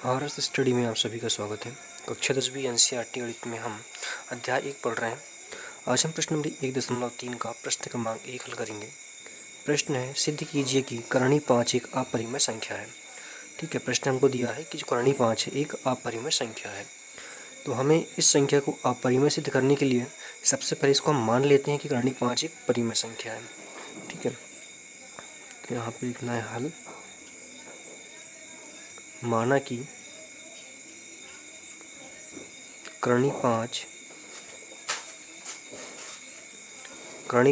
Harrows study में आप सभी का स्वागत है। कक्षा 10वीं एनसीईआरटी गणित में हम अध्याय 1 पढ़ रहे हैं। आज हम प्रश्न नंबर 1.3 का प्रश्न क्रमांक 1 हल करेंगे। प्रश्न है, सिद्ध कीजिए कि करणी 5 एक अपरिमेय संख्या है। ठीक है, प्रश्न हमको दिया है कि जो करणी 5 है एक अपरिमेय संख्या है। तो हमें इस संख्या को अपरिमेय सिद्ध करने के लिए सबसे पहले इसको हम मान लेते हैं कि करणी 5 एक परिमेय संख्या है। ठीक है, तो यहाँ पे लिखना है हल। माना कि करणी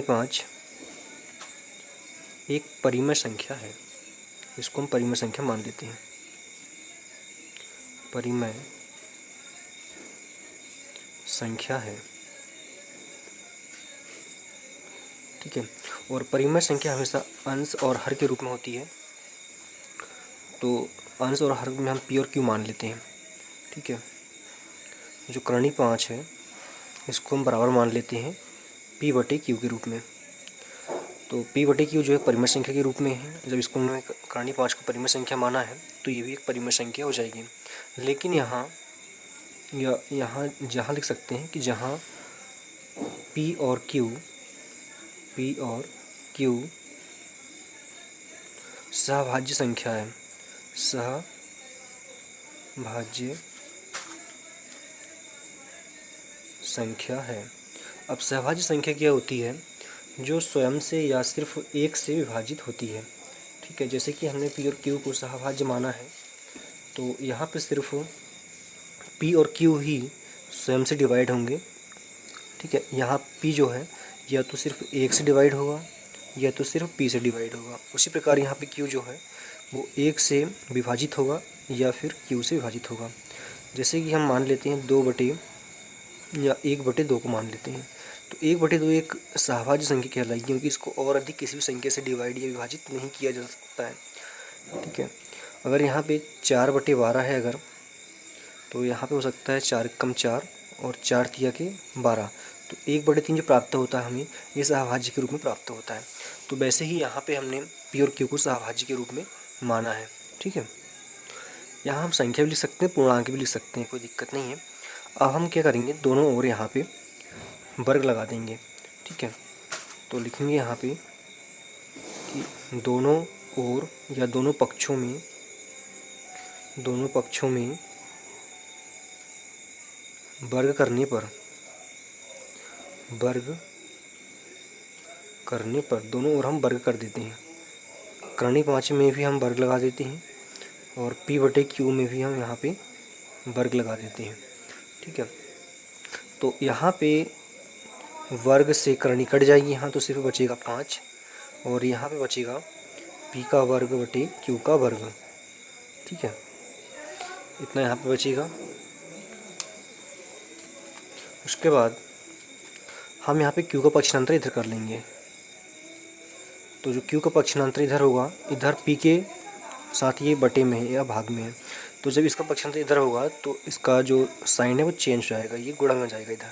5 एक परिमेय संख्या है। इसको हम परिमेय संख्या मान लेते हैं। परिमेय संख्या है। ठीक है, और परिमेय संख्या हमेशा अंश और हर के रूप में होती है। तो अंश और हर में हम पी और क्यू मान लेते हैं। ठीक है, जो करणी 5 है इसको हम बराबर मान लेते हैं पी बटे क्यू के रूप में। तो पी बटे क्यू जो है परिमेय संख्या के रूप में है। जब इसको हमने करणी 5 को परिमेय संख्या माना है तो ये भी एक परिमेय संख्या हो जाएगी। लेकिन यहाँ जहाँ लिख सकते हैं कि जहाँ पी और क्यू सहभाज्य संख्या है। सहभाज्य संख्या है। अब सहभाज्य संख्या क्या होती है? जो स्वयं से या सिर्फ एक से विभाजित होती है। ठीक है, जैसे कि हमने पी और क्यू को सहभाज्य माना है तो यहाँ पे सिर्फ पी और क्यू ही स्वयं से डिवाइड होंगे। ठीक है, यहाँ पी जो है या तो सिर्फ एक से डिवाइड होगा या तो सिर्फ पी से डिवाइड होगा। उसी प्रकार यहाँ पे क्यू जो है वो एक से विभाजित होगा या फिर क्यू से विभाजित होगा। जैसे कि हम मान लेते हैं 1/2 को मान लेते हैं। तो 1/2 एक सहभाज्य संख्या कहलाएगी क्योंकि इसको और अधिक किसी भी संख्या से डिवाइड या विभाजित नहीं किया जा सकता है। ठीक है, अगर यहाँ पे 4/12 है अगर, तो यहाँ पे हो सकता है 4 कम 4 और 4 तिया के 12। तो 1/3 जो प्राप्त होता है हमें ये सहभाज्य के रूप में प्राप्त होता है। तो वैसे ही यहाँ पे हमने पी और क्यू को सहभाज्य के रूप में माना है। ठीक है, यहाँ हम संख्या भी लिख सकते हैं, पूर्णांक भी लिख सकते हैं, कोई दिक्कत नहीं है। अब हम क्या करेंगे, दोनों ओर यहाँ पे वर्ग लगा देंगे। ठीक है, तो लिखेंगे यहाँ पे कि दोनों ओर या दोनों पक्षों में वर्ग करने पर दोनों ओर हम वर्ग कर देते हैं। करणी 5 में भी हम वर्ग लगा देते हैं और पी बटे क्यू में भी हम यहाँ पे वर्ग लगा देते हैं। ठीक है, तो यहाँ पे वर्ग से करणी कट जाएगी, यहाँ तो सिर्फ बचेगा 5 और यहाँ पे बचेगा पी का वर्ग बटे क्यू का वर्ग। ठीक है, इतना यहाँ पे बचेगा। उसके बाद हम यहाँ पे क्यू का पक्षांतर इधर कर लेंगे। तो जो क्यू का पक्षांतर इधर होगा, इधर पी के साथ ये बटे में है या भाग में है, तो जब इसका पक्षांतर इधर होगा तो इसका जो साइन है वो चेंज हो जाएगा, ये गुणा में जाएगा इधर।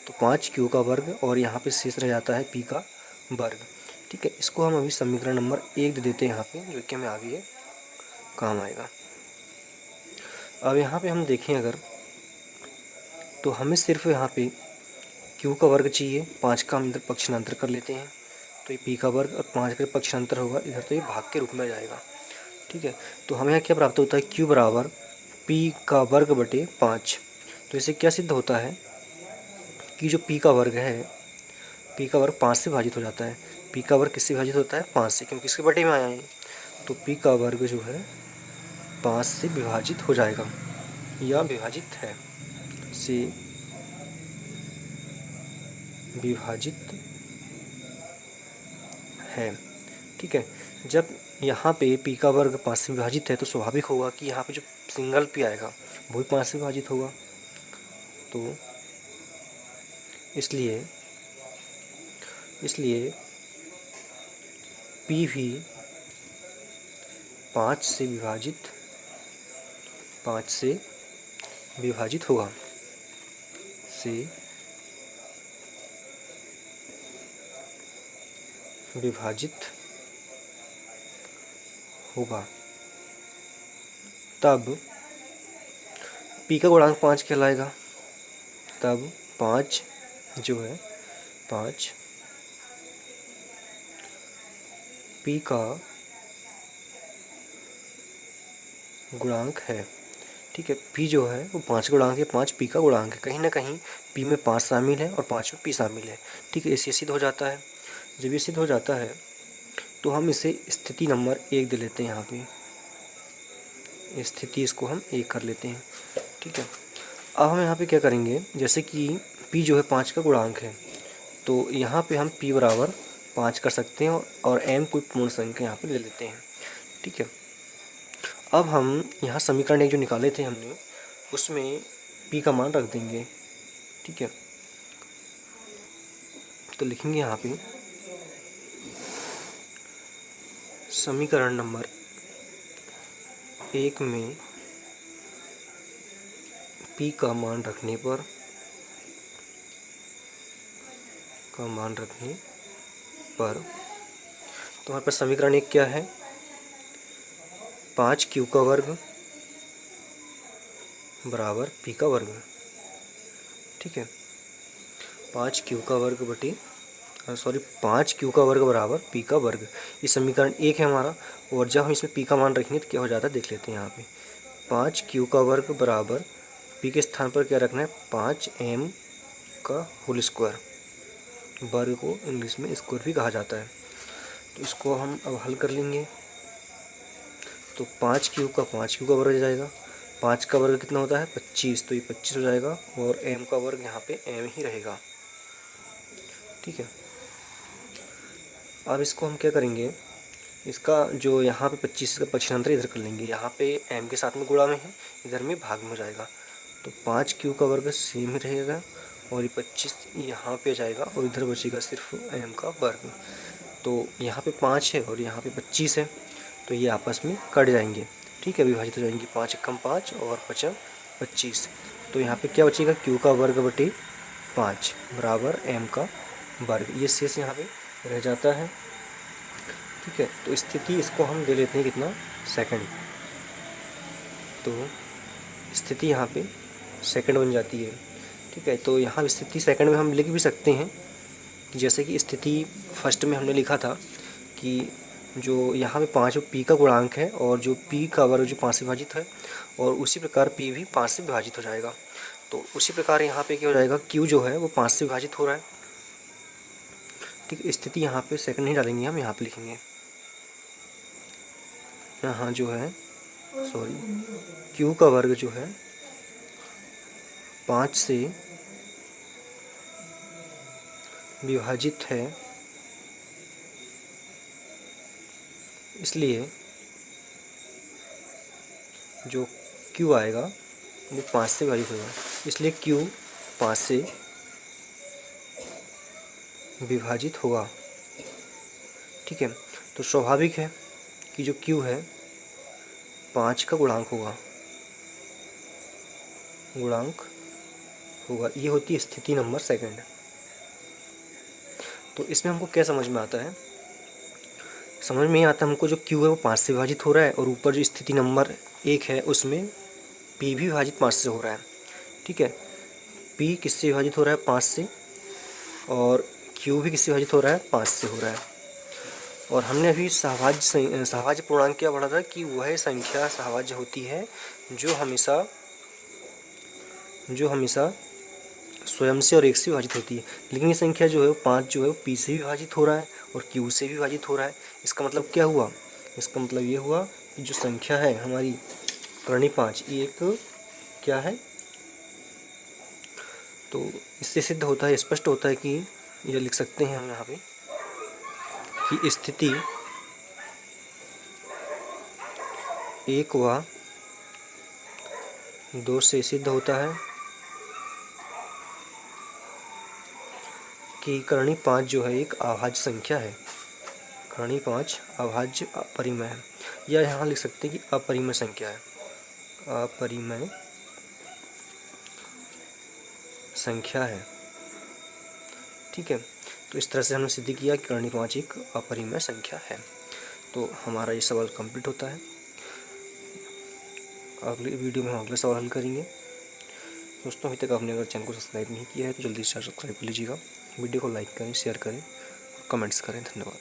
तो 5 क्यू का वर्ग और यहाँ पे शेष रह जाता है पी का वर्ग। ठीक है, इसको हम अभी समीकरण नंबर 1 दे देते हैं यहाँ पे, जो कि हमें आगे काम आएगा। अब यहाँ पे हम देखें अगर, तो हमें सिर्फ यहाँ पे क्यू का वर्ग चाहिए, 5 का हम इधर पक्षांतर कर लेते हैं तो ये पी का वर्ग और 5 का पक्षांतर होगा इधर, तो ये भाग के रूप में आ जाएगा। ठीक है, तो हमें यहाँ क्या प्राप्त होता है, क्यू बराबर पी का वर्ग बटे 5। तो इससे क्या सिद्ध होता है कि जो पी का वर्ग है, पी का वर्ग 5 से विभाजित हो जाता है। पी का वर्ग किससे विभाजित होता है, 5 से, क्योंकि इसके बटे में आया है। तो पी का वर्ग जो है 5 से विभाजित हो जाएगा या विभाजित है, से विभाजित है। ठीक है, जब यहाँ पे पी का वर्ग 5 से विभाजित है तो स्वाभाविक होगा कि यहाँ पे जो सिंगल पी आएगा वो भी 5 से विभाजित होगा। तो इसलिए पी भी 5 से विभाजित होगा, से विभाजित होगा। तब पी का गुणांक 5 कहलाएगा। तब 5 जो है 5 पी का गुणांक है। ठीक है, पी जो है वो 5 गुणांक है, 5 पी का गुणांक है। कहीं ना कहीं पी में 5 शामिल है और 5 में पी शामिल है। ठीक है, इससे सिद्ध हो जाता है। जब ये सिद्ध हो जाता है तो हम इसे स्थिति नंबर 1 दे लेते हैं। यहाँ पे स्थिति इसको हम 1 कर लेते हैं। ठीक है, अब हम यहाँ पे क्या करेंगे, जैसे कि p जो है 5 का गुणांक है, तो यहाँ पे हम p बराबर 5 कर सकते हैं और m कोई पूर्ण संख्या यहाँ पे ले लेते हैं। ठीक है, अब हम यहाँ समीकरण एक जो निकाले थे हमने, उसमें p का मान रख देंगे। ठीक है, तो लिखेंगे यहाँ पे समीकरण नंबर 1 में p का मान रखने पर तो हमारे पास समीकरण 1 क्या है, 5 क्यू का वर्ग बराबर पी का वर्ग। ठीक है, 5 क्यू का वर्ग बटे 5 क्यू का वर्ग बराबर पी का वर्ग, ये समीकरण 1 है हमारा। और जब हम इसमें पी का मान रखेंगे तो क्या हो जाता है देख लेते हैं। यहाँ पे 5 क्यू का वर्ग बराबर पी के स्थान पर क्या रखना है, 5 एम का होल स्क्वायर। वर्ग को इंग्लिश में स्क्वायर भी कहा जाता है। तो इसको हम अब हल कर लेंगे। तो 5 क्यू का वर्ग हो जाएगा। 5 का वर्ग कितना होता है 25, तो ये 25 हो जाएगा और m का वर्ग यहाँ पे m ही रहेगा। ठीक है, अब इसको हम क्या करेंगे, इसका जो यहाँ पे 25 का पक्षांतर इधर कर लेंगे। यहाँ पे m के साथ में गुणा में है, इधर में भाग में हो जाएगा। तो 5 क्यू का वर्ग सेम ही रहेगा और ये 25 यहाँ पे जाएगा और इधर बचेगा सिर्फ m का वर्ग। तो यहाँ पे 5 है और यहाँ पे 25 है, तो ये आपस में कट जाएंगे। ठीक है, विभाजित हो जाएंगे। 5 कम 5 और 5 25। तो यहाँ पे क्या बचेगा, q का वर्ग बटे 5 बराबर m का वर्ग, ये शेष यहाँ पे रह जाता है। ठीक है, तो स्थिति इसको हम दे लेते हैं कितना, सेकंड। तो स्थिति यहाँ पे सेकंड बन जाती है। ठीक है, तो यहाँ स्थिति सेकंड में हम लिख भी सकते हैं, जैसे कि स्थिति फर्स्ट में हमने लिखा था कि जो यहाँ पे 5 पी का गुणांक है और जो पी का वर्ग जो 5 से विभाजित है, और उसी प्रकार पी भी 5 से विभाजित हो जाएगा। तो उसी प्रकार यहाँ पे क्या हो जाएगा, क्यू जो है वो 5 से विभाजित हो रहा है। ठीक है, स्थिति यहाँ पे सेकंड नहीं डालेंगे, हम यहाँ पे लिखेंगे यहाँ जो है क्यू का वर्ग जो है 5 से विभाजित है, इसलिए जो q आएगा वो 5 से विभाजित होगा, इसलिए q 5 से विभाजित होगा। ठीक है, तो स्वाभाविक है कि जो q है 5 का गुणांक होगा। ये होती है स्थिति नंबर सेकंड। तो इसमें हमको क्या समझ में आता है, समझ में ही आता है हमको जो q है वो 5 से विभाजित हो रहा है और ऊपर जो स्थिति नंबर 1 है उसमें p भी विभाजित 5 से हो रहा है। ठीक है, p किससे विभाजित हो रहा है 5 से, और q भी किससे विभाजित हो रहा है 5 से हो रहा है। और हमने अभी सहभाज्य पूर्णांक क्या पढ़ा था कि वह संख्या सहभाज्य होती है जो हमेशा स्वयं से और 1 से विभाजित होती है। लेकिन ये संख्या जो है 5 जो है वो p से भी विभाजित हो रहा है और q से भी विभाजित हो रहा है। इसका मतलब क्या हुआ, इसका मतलब ये हुआ कि जो संख्या है हमारी करणी 5 ये एक क्या है, तो इससे सिद्ध होता है, स्पष्ट होता है कि यह लिख सकते हैं हम यहाँ पे कि स्थिति 1 व 2 से सिद्ध होता है कि करणी 5 जो है एक अभाज्य संख्या है। करणी 5 अभाज्य अपरिमेय है, या यहाँ लिख सकते हैं कि अपरिमेय संख्या है, अपरिमेय संख्या है। ठीक है, तो इस तरह से हमने सिद्ध किया कि करणी 5 एक अपरिमेय संख्या है। तो हमारा ये सवाल कंप्लीट होता है। अगले वीडियो में हम अगला सवाल हल करेंगे। दोस्तों अभी तक आपने अगर चैनल को सब्सक्राइब नहीं किया है तो जल्दी से सब्सक्राइब कर लीजिएगा। वीडियो को लाइक करें, शेयर करें और कमेंट्स करें। धन्यवाद।